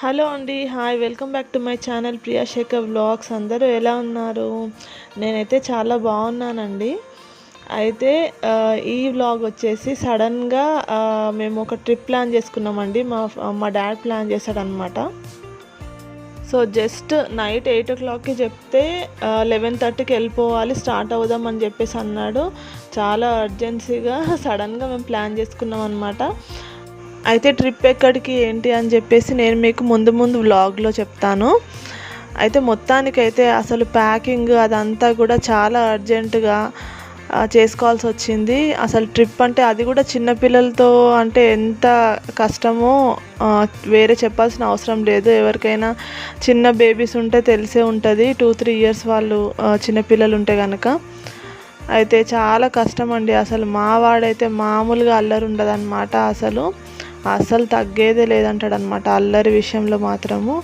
Hello అండి. Hi, welcome back to my channel Priya Sekhar vlogs. అందరూ ఎలా ఉన్నారు? నేనైతే చాలా బాగున్నానండి. అయితే ఈ వ్లాగ్ వచ్చేసి సడన్గా మేము ఒక ట్రిప్ ప్లాన్ చేసుకున్నామండి. మా డాడ్ ప్లాన్ చేశాడనమాట. సో జస్ట్ నైట్ 8 o'clockకి చెప్తే 11:30కి వెళ్ళిపోవాలి, స్టార్ట్ అవుదాం అని చెప్పేసి అన్నాడు. చాలా అర్జెన్సీగా సడన్గా మేము ప్లాన్ చేసుకున్నాం అనమాట. అయితే ట్రిప్ ఎక్కడికి ఏంటి అని చెప్పేసి నేను మీకు ముందు వ్లాగ్లో చెప్తాను. అయితే మొత్తానికైతే అసలు ప్యాకింగ్ అదంతా కూడా చాలా అర్జెంటుగా చేసుకోవాల్సి వచ్చింది. అసలు ట్రిప్ అంటే అది కూడా చిన్నపిల్లలతో అంటే ఎంత కష్టమో వేరే చెప్పాల్సిన అవసరం లేదు. ఎవరికైనా చిన్న బేబీస్ ఉంటే తెలిసే ఉంటుంది, 2-3 years వాళ్ళు చిన్నపిల్లలు ఉంటే కనుక. అయితే చాలా కష్టం అండి. అసలు మా వాడైతే మామూలుగా అల్లరి ఉండదన్నమాట. అసలు తగ్గేదే లేదంటాడనమాట అల్లరి విషయంలో మాత్రము.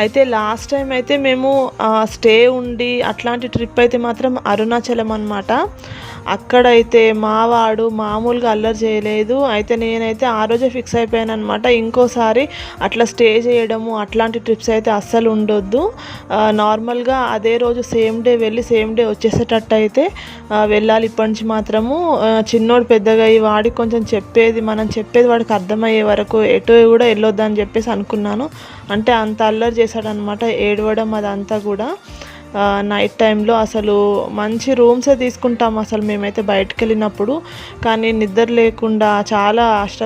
అయితే లాస్ట్ టైం అయితే మేము స్టే ఉండి అట్లాంటి ట్రిప్ అయితే మాత్రం అరుణాచలం అనమాట. అక్కడైతే మావాడు మామూలుగా అల్లరి చేయలేదు. అయితే నేనైతే ఆ రోజే ఫిక్స్ అయిపోయాను అనమాట, ఇంకోసారి అట్లా స్టే చేయడము అట్లాంటి ట్రిప్స్ అయితే అస్సలు ఉండొద్దు. నార్మల్గా అదే రోజు సేమ్ డే వెళ్ళి సేమ్ డే వచ్చేసేటట్టు అయితే వెళ్ళాలి. ఇప్పటి నుంచి మాత్రము చిన్నోడు పెద్దగా ఈ వాడికి కొంచెం మనం చెప్పేది వాడికి అర్థమయ్యే వరకు ఎటు కూడా వెళ్ళొద్దని చెప్పేసి అనుకున్నాను. అంటే అంత అల్లరి చేశాడనమాట, ఏడవడం అదంతా కూడా. నైట్ టైంలో అసలు మంచి రూమ్సే తీసుకుంటాం అసలు మేమైతే బయటకు వెళ్ళినప్పుడు, కానీ నిద్ర లేకుండా చాలా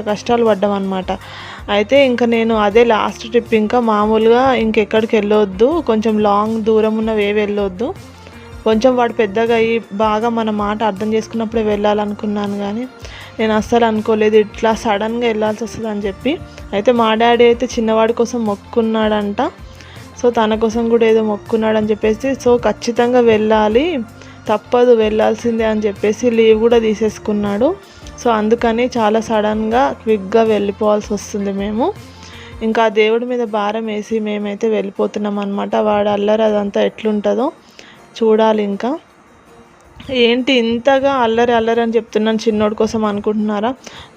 కష్టాలు పడ్డాం అనమాట. అయితే ఇంకా నేను అదే లాస్ట్ ట్రిప్, ఇంకా మామూలుగా ఇంకెక్కడికి వెళ్ళొద్దు, కొంచెం లాంగ్ దూరం ఉన్నవి వెళ్ళొద్దు, కొంచెం వాడు పెద్దగా అయ్యి బాగా మన మాట అర్థం చేసుకున్నప్పుడే వెళ్ళాలనుకున్నాను. కానీ నేను అస్సలు అనుకోలేదు ఇట్లా సడన్గా వెళ్ళాల్సి వస్తుంది అని చెప్పి. అయితే మా డాడీ అయితే చిన్నవాడి కోసం మొక్కున్నాడంట. సో తన కోసం కూడా ఏదో మొక్కున్నాడని చెప్పేసి, సో ఖచ్చితంగా వెళ్ళాలి, తప్పదు వెళ్ళాల్సిందే అని చెప్పేసి లీవ్ కూడా తీసేసుకున్నాడు. సో అందుకని చాలా సడన్గా క్విక్గా వెళ్ళిపోవాల్సి వస్తుంది మేము. ఇంకా దేవుడి మీద భారం వేసి మేమైతే వెళ్ళిపోతున్నాం అనమాట. వాడు అల్లరి అదంతా ఎట్లుంటుందో చూడాలి. ఇంకా ఏంటి ఇంతగా అల్లరి అని చెప్తున్నాను చిన్నోడి కోసం అనుకుంటున్నారా?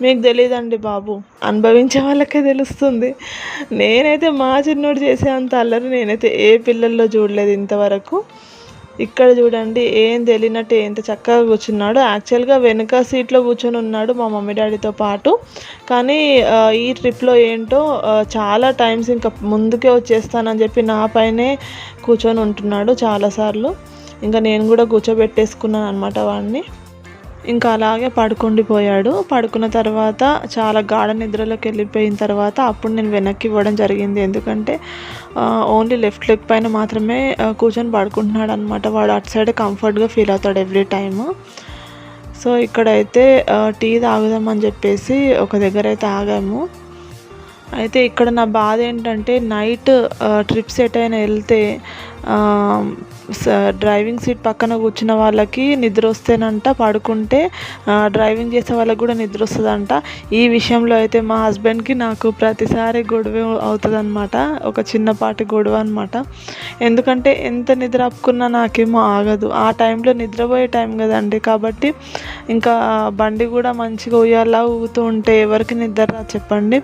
మీకు తెలియదండి బాబు, అనుభవించే వాళ్ళకే తెలుస్తుంది. నేనైతే మా చిన్నోడు చేసే అంత అల్లరి నేనైతే ఏ పిల్లల్లో చూడలేదు ఇంతవరకు. ఇక్కడ చూడండి, ఏం తెలియనట్టు ఎంత చక్కగా కూర్చున్నాడు. యాక్చువల్గా వెనుక సీట్లో కూర్చొని ఉన్నాడు మా మమ్మీ డాడీతో పాటు. కానీ ఈ ట్రిప్లో ఏంటో చాలా టైమ్స్ ఇంకా ముందుకే వచ్చేస్తానని చెప్పి నా పైనే కూర్చొని ఉంటున్నాడు చాలాసార్లు. ఇంకా నేను కూడా కూర్చోబెట్టేసుకున్నాను అనమాట వాడిని. ఇంకా అలాగే పడుకుండిపోయాడు. పడుకున్న తర్వాత చాలా గాఢ నిద్రలోకి వెళ్ళిపోయిన తర్వాత అప్పుడు నేను వెనక్కి ఇవ్వడం జరిగింది. ఎందుకంటే ఓన్లీ లెఫ్ట్ లెగ్ పైన మాత్రమే కూర్చొని పడుకుంటున్నాడు అనమాట. వాడు అటు సైడ్ కంఫర్ట్గా ఫీల్ అవుతాడు ఎవ్రీ టైము. సో ఇక్కడైతే టీ తాగుదామని చెప్పేసి ఒక దగ్గర అయితే ఆగాము. అయితే ఇక్కడ నా బాధ ఏంటంటే నైట్ ట్రిప్స్ ఎటైనా వెళ్తే డ్రైవింగ్ సీట్ పక్కన కూర్చున్న వాళ్ళకి నిద్ర వస్తేనంట, పడుకుంటే డ్రైవింగ్ చేసే వాళ్ళకి కూడా నిద్ర వస్తుందంట. ఈ విషయంలో అయితే మా హస్బెండ్కి నాకు ప్రతిసారి గొడవ అవుతుంది అనమాట, ఒక చిన్నపాటి గొడవ అనమాట. ఎందుకంటే ఎంత నిద్ర ఆపుకున్నా నాకేమో ఆగదు. ఆ టైంలో నిద్రపోయే టైం కదండి, కాబట్టి ఇంకా బండి కూడా మంచిగా ఉయ్యాలా ఊగుతూ ఉంటే ఎవరికి నిద్ర రా చెప్పండి.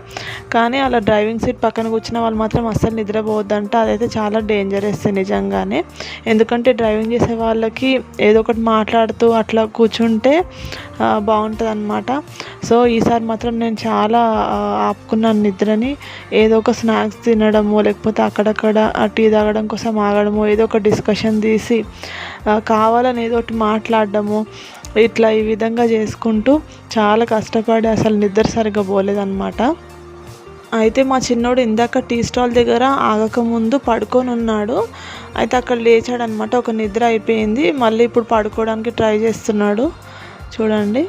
కానీ అలా డ్రైవింగ్ సీట్ పక్కన కూర్చున్న వాళ్ళు మాత్రం అస్సలు నిద్రపోవద్దంట. అదైతే చాలా డేంజరస్ నిజంగానే. ఎందుకంటే డ్రైవింగ్ చేసే వాళ్ళకి ఏదో ఒకటి మాట్లాడుతూ అట్లా కూర్చుంటే బాగుంటుంది అనమాట. సో ఈసారి మాత్రం నేను చాలా ఆపుకున్నాను నిద్రని. ఏదో ఒక స్నాక్స్ తినడము, లేకపోతే అక్కడక్కడ టీ తాగడం కోసం ఆగడము, ఏదో ఒక డిస్కషన్ తీసి కావాలని ఏదో ఒకటి మాట్లాడడము, ఇట్లా ఈ విధంగా చేసుకుంటూ చాలా కష్టపడి అసలు నిద్ర సరిగ్గా పోలేదన్నమాట. అయితే మా చిన్నోడు ఇందాక టీ స్టాల్ దగ్గర ఆగకముందు పడుకొని ఉన్నాడు. అయితే అక్కడ లేచాడనమాట, ఒక నిద్ర అయిపోయింది. మళ్ళీ ఇప్పుడు పడుకోవడానికి ట్రై చేస్తున్నాడు చూడండి.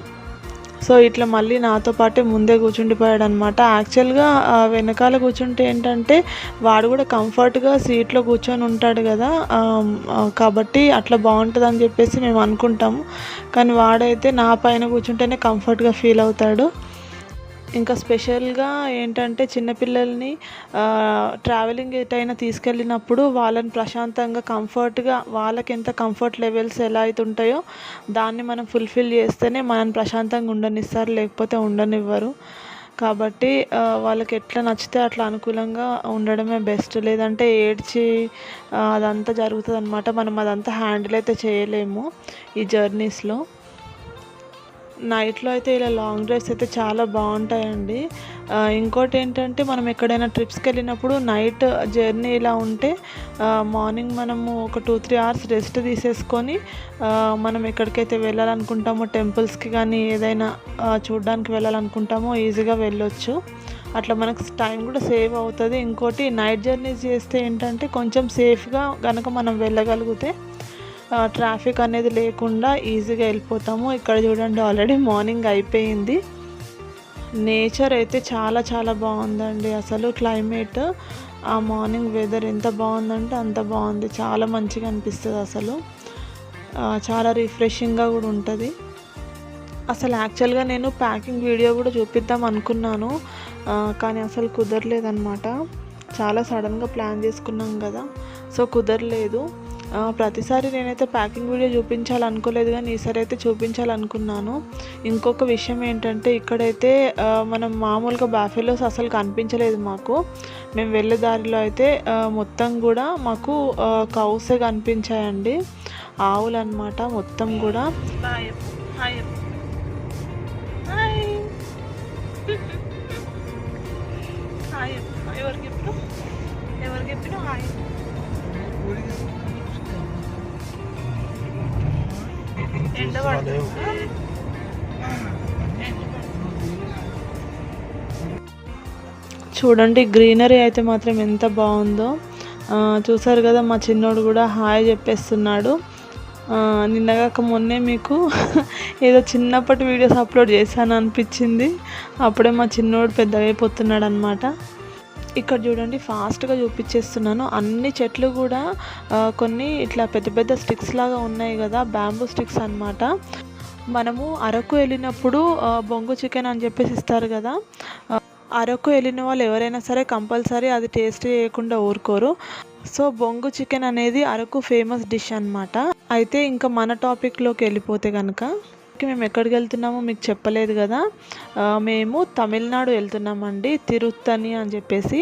సో ఇట్లా మళ్ళీ నాతో పాటే ముందే కూర్చుండిపోయాడు అనమాట. యాక్చువల్గా వెనకాల కూర్చుంటే ఏంటంటే వాడు కూడా కంఫర్ట్గా సీట్లో కూర్చొని ఉంటాడు కదా, కాబట్టి అట్లా బాగుంటుందని చెప్పేసి మేము అనుకుంటాము. కానీ వాడైతే నా పైన కూర్చుంటేనే కంఫర్ట్గా ఫీల్ అవుతాడు. ఇంకా స్పెషల్గా ఏంటంటే చిన్నపిల్లల్ని ట్రావెలింగ్ ఎటైనా తీసుకెళ్ళినప్పుడు వాళ్ళని ప్రశాంతంగా కంఫర్ట్గా, వాళ్ళకి ఎంత కంఫర్ట్ లెవెల్స్ ఎలా అయితే ఉంటాయో దాన్ని మనం ఫుల్ఫిల్ చేస్తేనే మనని ప్రశాంతంగా ఉండనిస్తారు, లేకపోతే ఉండనివ్వరు. కాబట్టి వాళ్ళకి ఎట్లా నచ్చితే అట్లా అనుకూలంగా ఉండడమే బెస్ట్. లేదంటే ఏడ్చి అదంతా జరుగుతుందన్నమాట. మనం అదంతా హ్యాండిల్ అయితే చేయలేము ఈ జర్నీస్లో. నైట్లో అయితే ఇలా లాంగ్ డ్రైవ్స్ అయితే చాలా బాగుంటాయండి. ఇంకోటి ఏంటంటే మనం ఎక్కడైనా ట్రిప్స్కి వెళ్ళినప్పుడు నైట్ జర్నీ ఇలా ఉంటే మార్నింగ్ మనము ఒక 2-3 అవర్స్ రెస్ట్ తీసేసుకొని మనం ఎక్కడికైతే వెళ్ళాలనుకుంటామో టెంపుల్స్కి కానీ ఏదైనా చూడడానికి వెళ్ళాలనుకుంటామో ఈజీగా వెళ్ళొచ్చు. అట్లా మనకు టైం కూడా సేవ్ అవుతుంది. ఇంకోటి నైట్ జర్నీస్ చేస్తే ఏంటంటే కొంచెం సేఫ్గా కనుక మనం వెళ్ళగలిగితే ట్రాఫిక్ అనేది లేకుండా ఈజీగా వెళ్ళిపోతాము. ఇక్కడ చూడండి ఆల్రెడీ మార్నింగ్ అయిపోయింది. నేచర్ అయితే చాలా చాలా బాగుందండి. అసలు క్లైమేట్ ఆ మార్నింగ్ వెదర్ ఎంత బాగుందంటే అంత బాగుంది. చాలా మంచిగా అనిపిస్తుంది అసలు. చాలా రిఫ్రెషింగ్గా కూడా ఉంటుంది. అసలు యాక్చువల్గా నేను ప్యాకింగ్ వీడియో కూడా చూపిద్దాం అనుకున్నాను, కానీ అసలు కుదరలేదన్నమాట. చాలా సడన్గా ప్లాన్ చేసుకున్నాం కదా, సో కుదరలేదు. ప్రతిసారి నేనైతే ప్యాకింగ్ వీడియో చూపించాలనుకోలేదు, కానీ ఈసారి అయితే చూపించాలనుకున్నాను. ఇంకొక విషయం ఏంటంటే ఇక్కడైతే మనం మామూలుగా బాఫెలోస్ అసలు కనిపించలేదు మాకు. మేము వెళ్ళే దారిలో అయితే మొత్తం కూడా మాకు కౌసే కనిపించాయండి, ఆవులు అన్నమాట మొత్తం కూడా. చూడండి గ్రీనరీ అయితే మాత్రం ఎంత బాగుందో. చూసారు కదా, మా చిన్నోడు కూడా హాయ్ చెప్పేస్తున్నాడు. నిన్నగాక మొన్నే మీకు ఏదో చిన్నప్పటి వీడియోస్ అప్లోడ్ చేశాను అనిపించింది. అప్పుడే మా చిన్నోడు పెద్దగా అయిపోతున్నాడు అనమాట. ఇక్కడ చూడండి ఫాస్ట్గా చూపించేస్తున్నాను. అన్ని చెట్లు కూడా కొన్ని ఇట్లా పెద్ద పెద్ద స్టిక్స్ లాగా ఉన్నాయి కదా, బ్యాంబూ స్టిక్స్ అన్నమాట. మనము అరకు వెళ్ళినప్పుడు బొంగు చికెన్ అని చెప్పేసి ఇస్తారు కదా, అరకు వెళ్ళిన వాళ్ళు ఎవరైనా సరే కంపల్సరీ అది టేస్ట్ చేయకుండా ఊరుకోరు. సో బొంగు చికెన్ అనేది అరకు ఫేమస్ డిష్ అన్నమాట. అయితే ఇంకా మన టాపిక్లోకి వెళ్ళిపోతే కనుక మేము ఎక్కడికి వెళ్తున్నామో మీకు చెప్పలేదు కదా. మేము తమిళనాడు వెళ్తున్నామండి, తిరుత్తని అని చెప్పేసి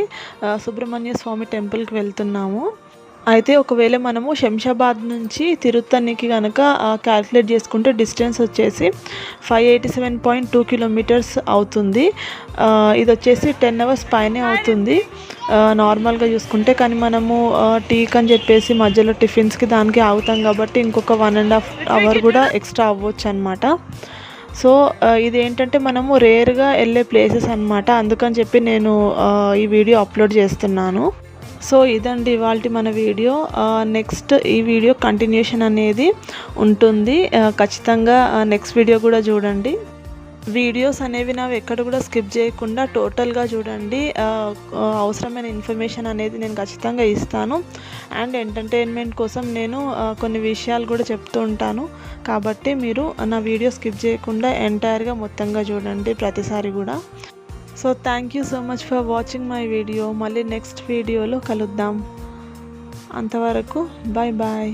సుబ్రహ్మణ్య స్వామి టెంపుల్కి వెళ్తున్నాము. అయితే ఒకవేళ మనము శంషాబాద్ నుంచి తిరుత్తనికి కనుక క్యాల్కులేట్ చేసుకుంటే డిస్టెన్స్ వచ్చేసి 587.2 కిలోమీటర్స్ అవుతుంది. ఇది వచ్చేసి 10 అవర్స్ పైనే అవుతుంది నార్మల్గా చూసుకుంటే. కానీ మనము టీకి అని చెప్పేసి మధ్యలో టిఫిన్స్కి దానికి ఆగుతాం కాబట్టి ఇంకొక 1.5 అవర్ కూడా ఎక్స్ట్రా అవ్వచ్చు అనమాట. సో ఇదేంటంటే మనము రేర్గా వెళ్ళే ప్లేసెస్ అనమాట, అందుకని చెప్పి నేను ఈ వీడియో అప్లోడ్ చేస్తున్నాను. సో ఇదండి ఇవాల్టి మన వీడియో. నెక్స్ట్ ఈ వీడియో కంటిన్యూషన్ అనేది ఉంటుంది, ఖచ్చితంగా నెక్స్ట్ వీడియో కూడా చూడండి. వీడియోస్ అనేవి నావి ఎక్కడ కూడా స్కిప్ చేయకుండా టోటల్గా చూడండి. అవసరమైన ఇన్ఫర్మేషన్ అనేది నేను ఖచ్చితంగా ఇస్తాను. అండ్ ఎంటర్టైన్మెంట్ కోసం నేను కొన్ని విషయాలు కూడా చెప్తూ ఉంటాను. కాబట్టి మీరు నా వీడియో స్కిప్ చేయకుండా ఎంటైర్గా మొత్తంగా చూడండి ప్రతిసారి కూడా. So thank you so much for watching my video. మళ్ళీ నెక్స్ట్ వీడియోలో కలుద్దాం. అంతవరకు బాయ్ బాయ్.